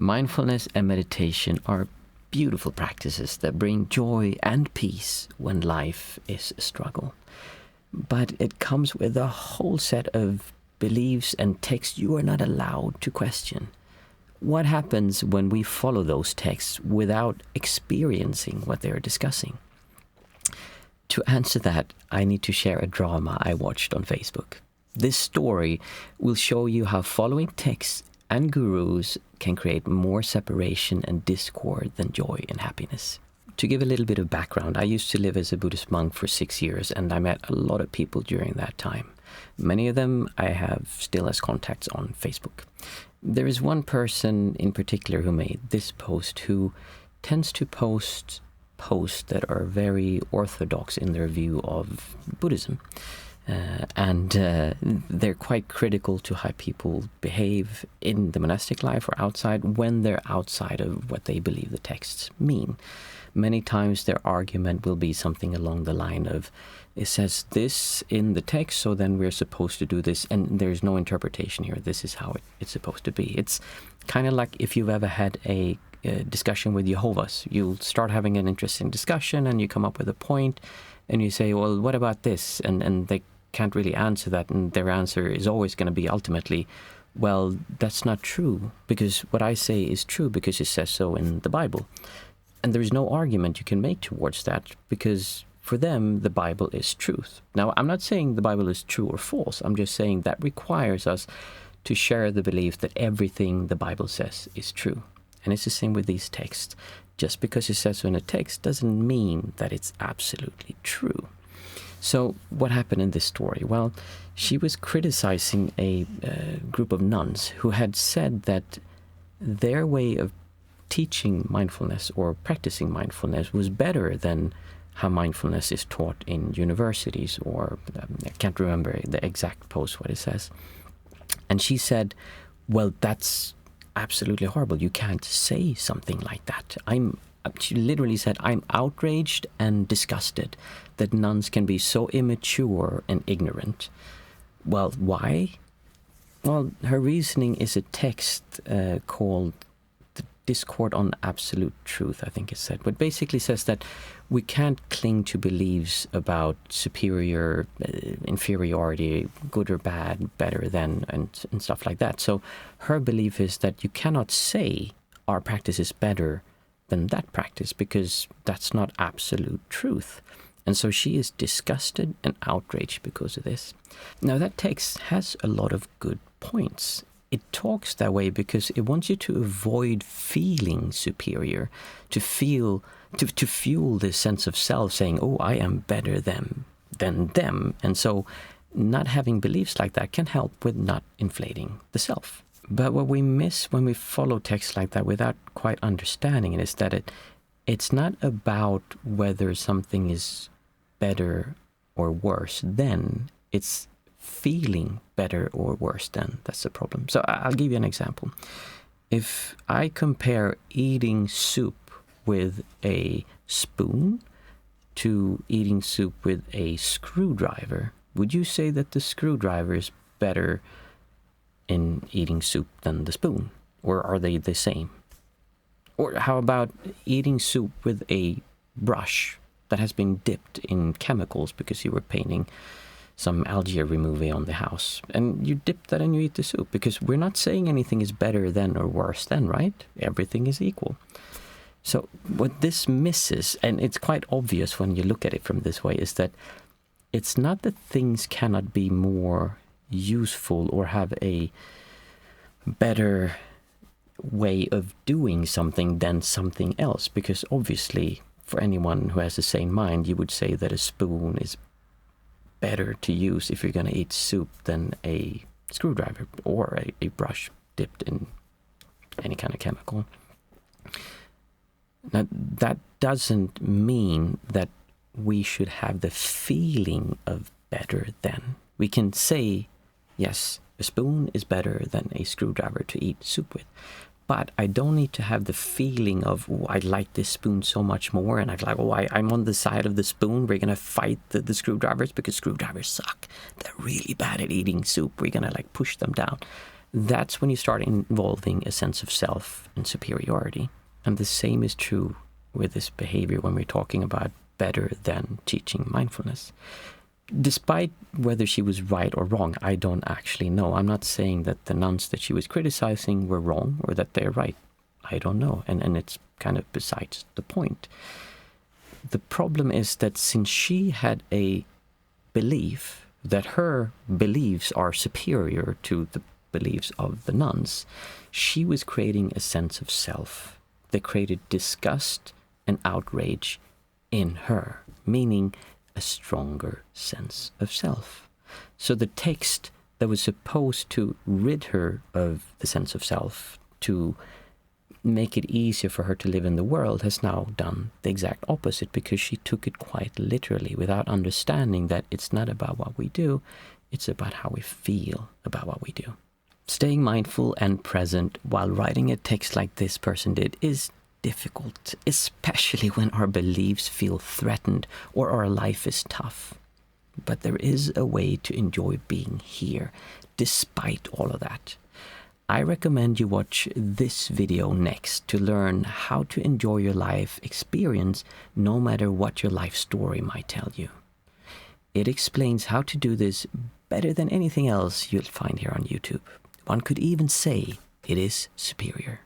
Mindfulness and meditation are beautiful practices that bring joy and peace when life is a struggle. But it comes with a whole set of beliefs and texts you are not allowed to question. What happens when we follow those texts without experiencing what they're discussing? To answer that, I need to share a drama I watched on Facebook. This story will show you how following texts and gurus can create more separation and discord than joy and happiness. To give a little bit of background, I used to live as a Buddhist monk for 6 years, and I met a lot of people during that time. Many of them I have still as contacts on Facebook. There is one person in particular who made this post who tends to post posts that are very orthodox in their view of Buddhism. And they're quite critical to how people behave in the monastic life or outside when they're outside of what they believe the texts mean. Many times their argument will be something along the line of, it says this in the text, so then we're supposed to do this, and there's no interpretation here. This is how it's supposed to be. It's kind of like if you've ever had a discussion with Jehovah's. You'll start having an interesting discussion and you come up with a point and you say, well, what about this? And they can't really answer that, and their answer is always going to be ultimately, well, that's not true, because what I say is true because it says so in the Bible. And there is no argument you can make towards that, because for them, the Bible is truth. Now, I'm not saying the Bible is true or false. I'm just saying that requires us to share the belief that everything the Bible says is true. And it's the same with these texts. Just because it says so in a text doesn't mean that it's absolutely true. So what happened in this story? Well, she was criticizing a group of nuns who had said that their way of teaching mindfulness or practicing mindfulness was better than how mindfulness is taught in universities, or I can't remember the exact post what it says. And she said, well, that's absolutely horrible. You can't say something like that. She literally said, I'm outraged and disgusted that nuns can be so immature and ignorant. Well, why? Well, her reasoning is a text called The Discord on Absolute Truth, I think it said. But basically says that we can't cling to beliefs about superior, inferiority, good or bad, better than, and stuff like that. So her belief is that you cannot say our practice is better than that practice, because that's not absolute truth. And so she is disgusted and outraged because of this. Now, that text has a lot of good points. It talks that way because it wants you to avoid feeling superior, to fuel this sense of self, saying, oh, I am better than them. And so not having beliefs like that can help with not inflating the self. But what we miss when we follow texts like that without quite understanding it is that it's not about whether something is better or worse than. It's feeling better or worse than. That's the problem. So I'll give you an example. If I compare eating soup with a spoon to eating soup with a screwdriver, would you say that the screwdriver is better in eating soup than the spoon? Or are they the same? Or how about eating soup with a brush that has been dipped in chemicals because you were painting some algae removal on the house, and you dip that and you eat the soup? Because we're not saying anything is better than or worse than, right? Everything is equal. So what this misses, and it's quite obvious when you look at it from this way, is that it's not that things cannot be more useful or have a better way of doing something than something else, because obviously for anyone who has a sane mind, you would say that a spoon is better to use if you're going to eat soup than a screwdriver or a brush dipped in any kind of chemical. Now, that doesn't mean that we should have the feeling of better than. We can say, yes, a spoon is better than a screwdriver to eat soup with. But I don't need to have the feeling of, oh, I like this spoon so much more. And I'm like, oh, I'm on the side of the spoon. We're going to fight the screwdrivers because screwdrivers suck. They're really bad at eating soup. We're going to push them down. that's when you start involving a sense of self and superiority. And the same is true with this behavior when we're talking about better than teaching mindfulness. Despite whether she was right or wrong, I don't actually know. I'm not saying that the nuns that she was criticizing were wrong or that they're right. I don't know. And it's kind of besides the point. The problem is that since she had a belief that her beliefs are superior to the beliefs of the nuns, she was creating a sense of self that created disgust and outrage in her, meaning a stronger sense of self. So the text that was supposed to rid her of the sense of self, to make it easier for her to live in the world, has now done the exact opposite, because she took it quite literally without understanding that it's not about what we do, it's about how we feel about what we do. Staying mindful and present while writing a text like this person did is difficult, especially when our beliefs feel threatened or our life is tough. But there is a way to enjoy being here, despite all of that. I recommend you watch this video next to learn how to enjoy your life experience no matter what your life story might tell you. It explains how to do this better than anything else you'll find here on YouTube. One could even say it is superior.